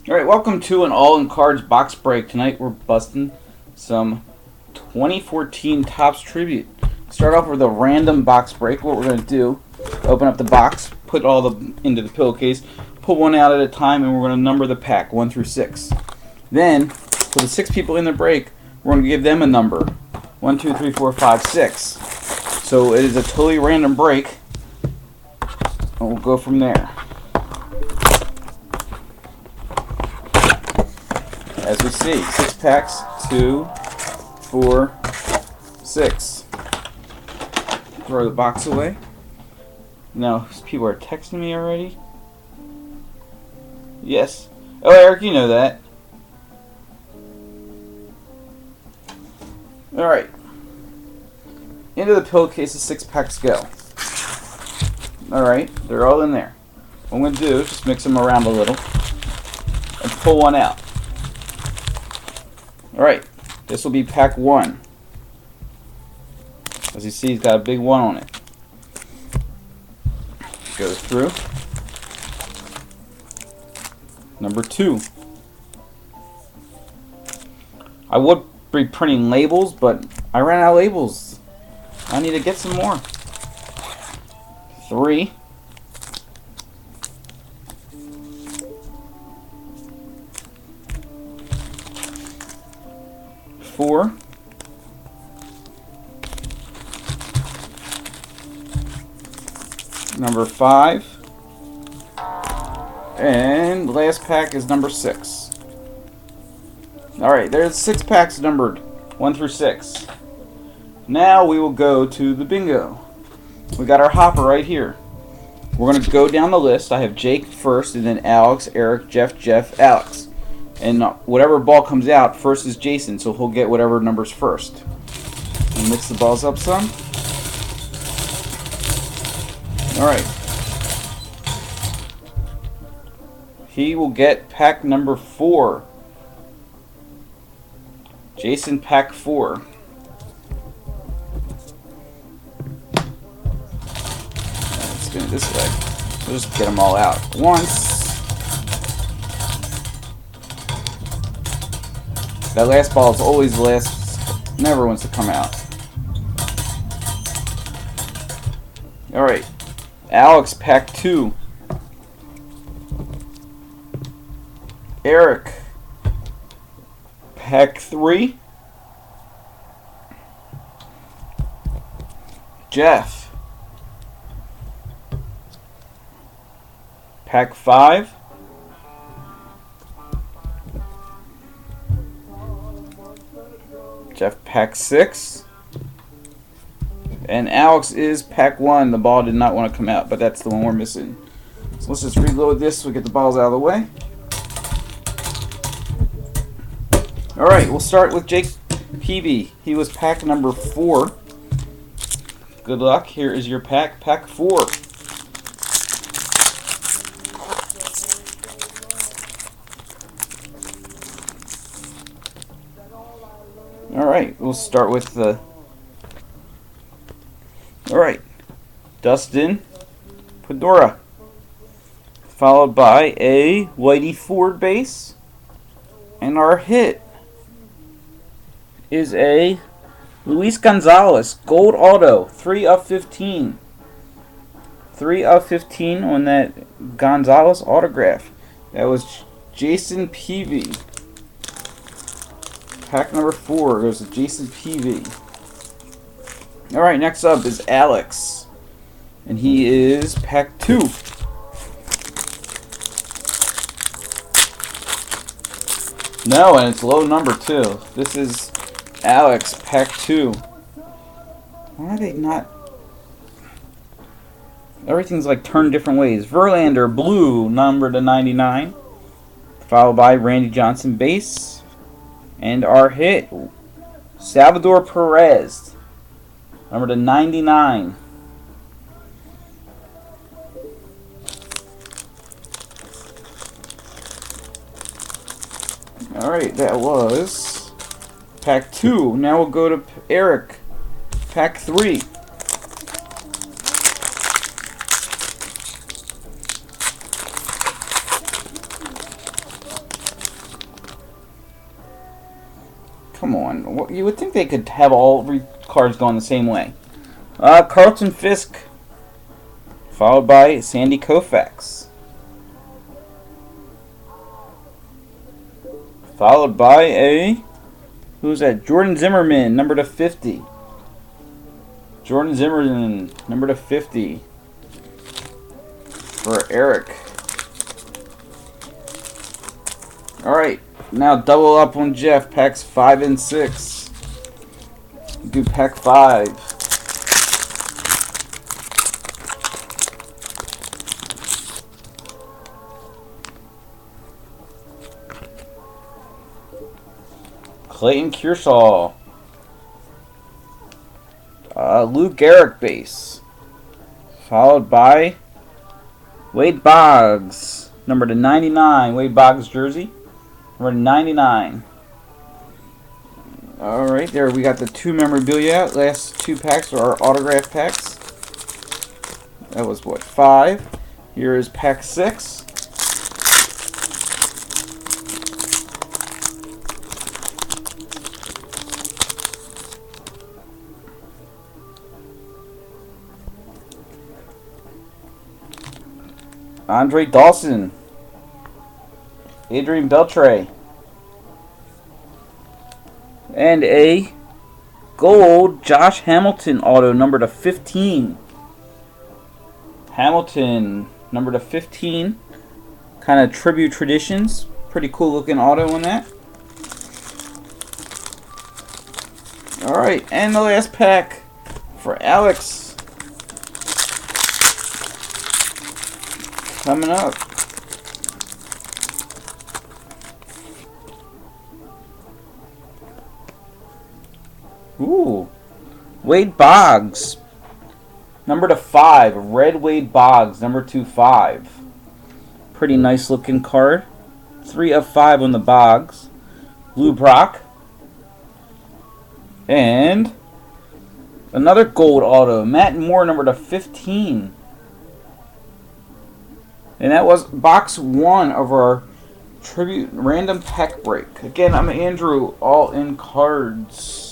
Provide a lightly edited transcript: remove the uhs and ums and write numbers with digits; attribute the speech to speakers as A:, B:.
A: Alright, welcome to an all-in cards box break. Tonight we're busting some 2014 Topps Tribute. Start off with a random box break. What we're going to do, open up the box, put all the into the pillowcase, pull one out at a time, and we're going to number the pack 1 through 6. Then, for the 6 people in the break, we're going to give them a number 1, 2, 3, 4, 5, 6. So it is a totally random break, and we'll go from there. As we see, 6 packs, 2, 4, 6. Throw the box away. Now, people are texting me already. Yes. Oh, Eric, you know that. Alright. Into the pillowcase, the 6 packs go. Alright, they're all in there. What I'm going to do is just mix them around a little and pull one out. Alright, this will be pack 1. As you see, it's got a big 1 on it. Go through. Number 2. I would be printing labels, but I ran out of labels. I need to get some more. 3. 4. Number 5. And the last pack is number 6. Alright, there's 6 packs numbered 1 through 6. Now we will go to the bingo. We got our hopper right here. We're going to go down the list. I have Jake first, and then Alex, Eric, Jeff, Alex. And whatever ball comes out, first is Jason, so he'll get whatever number's first. And mix the balls up some. Alright. He will get pack number 4. Jason, pack 4. Let's spin it this way. We'll just get them all out at once. That last ball is always the last, never wants to come out. Alright. Alex, pack 2. Eric, pack 3. Jeff, pack 5. Jeff, pack 6. And Alex is pack 1. The ball did not want to come out, but that's the one we're missing. So let's just reload this so we get the balls out of the way. Alright, we'll start with Jake Peavy. He was pack number 4. Good luck. Here is your pack, pack 4. Alright, we'll start with the... Alright, Dustin Pedora. Followed by a Whitey Ford base. And our hit is a Luis Gonzalez Gold Auto, 3 of 15. 3 of 15 on that Gonzalez autograph. That was Jason Peavy. Pack number 4 goes to Jason Peavy. Alright, next up is Alex. And he is pack 2. No, and it's low number 2. This is Alex, pack 2. Why are they not... Everything's like turned different ways. Verlander, blue, number to 99. Followed by Randy Johnson, base. And our hit, Salvador Perez, number to 99. Alright, that was pack 2. Now we'll go to Eric, pack 3. Come on. You would think they could have all cards going the same way. Carlton Fisk. Followed by Sandy Koufax. Followed by a... Who's that? Jordan Zimmerman, number to 50. Jordan Zimmerman, number to 50. For Eric. Alright, now double up on Jeff. Packs 5 and 6. Do pack 5. Clayton Kershaw. Lou Gehrig base. Followed by Wade Boggs. Number to 99. Wade Boggs jersey. Number 99. Alright, there we got the 2 memorabilia. Last 2 packs are our autograph packs. That was what, 5. Here is pack 6. Andre Dawson, Adrian Beltre, and a gold Josh Hamilton auto, number to 15. Hamilton, number to 15. Kind of tribute traditions. Pretty cool looking auto on that. Alright, and the last pack for Alex. Coming up. Ooh. Wade Boggs. Number to 5. Red Wade Boggs. Number 2/5. Pretty nice looking card. 3 of 5 on the Boggs. Lou Brock. And another gold auto. Matt Moore, number to 15. And that was box 1 of our tribute random pack break. Again, I'm Andrew, all in cards.